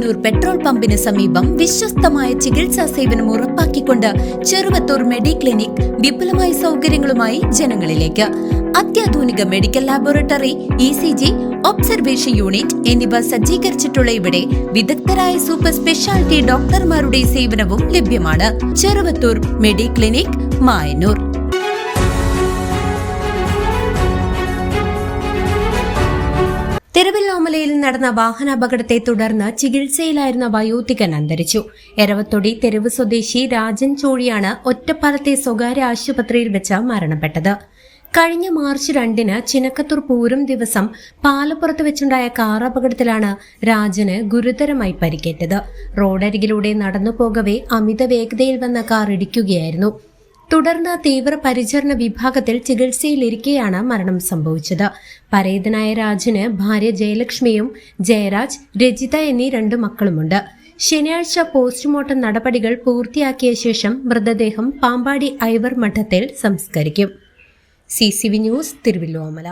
Mayannur petrol പമ്പിന് സമീപം വിശ്വസ്തമായ ചികിത്സാ സേവനം ഉറപ്പാക്കിക്കൊണ്ട് ചെറുവത്തൂർ മെഡിക്ലിനിക് വിപുലമായ സൗകര്യങ്ങളുമായി ജനങ്ങളിലേക്ക്. അത്യാധുനിക medical laboratory, ECG, observation unit എന്നിവ സജ്ജീകരിച്ചിട്ടുള്ള ഇവിടെ വിദഗ്ധരായ സൂപ്പർ സ്പെഷ്യാലിറ്റി ഡോക്ടർമാരുടെ സേവനവും ലഭ്യമാണ്. ചെറുവത്തൂർ മെഡിക്ലിനിക്, മായന്നൂർ. തിരുവല്ലോമലയിൽ നടന്ന വാഹനാപകടത്തെ തുടർന്ന് ചികിത്സയിലായിരുന്ന വയോധികൻ അന്തരിച്ചു. എരവത്തൊടി തെരുവ് സ്വദേശി രാജൻ ചോഴിയാണ് ഒറ്റപ്പാലത്തെ സ്വകാര്യ ആശുപത്രിയിൽ വെച്ച് മരണപ്പെട്ടത്. കഴിഞ്ഞ മാർച്ച് 2-ന് ചിനക്കത്തൂർ പൂരം ദിവസം പാലപ്പുറത്ത് വെച്ചുണ്ടായ കാർ അപകടത്തിലാണ് രാജന് ഗുരുതരമായി പരിക്കേറ്റത്. റോഡരികിലൂടെ നടന്നു പോകവേ അമിത വേഗതയിൽ വന്ന കാർ ഇടിക്കുകയായിരുന്നു. തുടർന്ന് തീവ്രപരിചരണ വിഭാഗത്തിൽ ചികിത്സയിലിരിക്കെയാണ് മരണം സംഭവിച്ചത്. പരേതനായ രാജന് ഭാര്യ ജയലക്ഷ്മിയും ജയരാജ്, രജിത എന്നീ 2 മക്കളുമുണ്ട്. ശനിയാഴ്ച പോസ്റ്റ്മോർട്ടം നടപടികൾ പൂർത്തിയാക്കിയ ശേഷം മൃതദേഹം പാമ്പാടി ഐവർ മഠത്തിൽ സംസ്കരിക്കും. CCV news, Thiruvilwamala.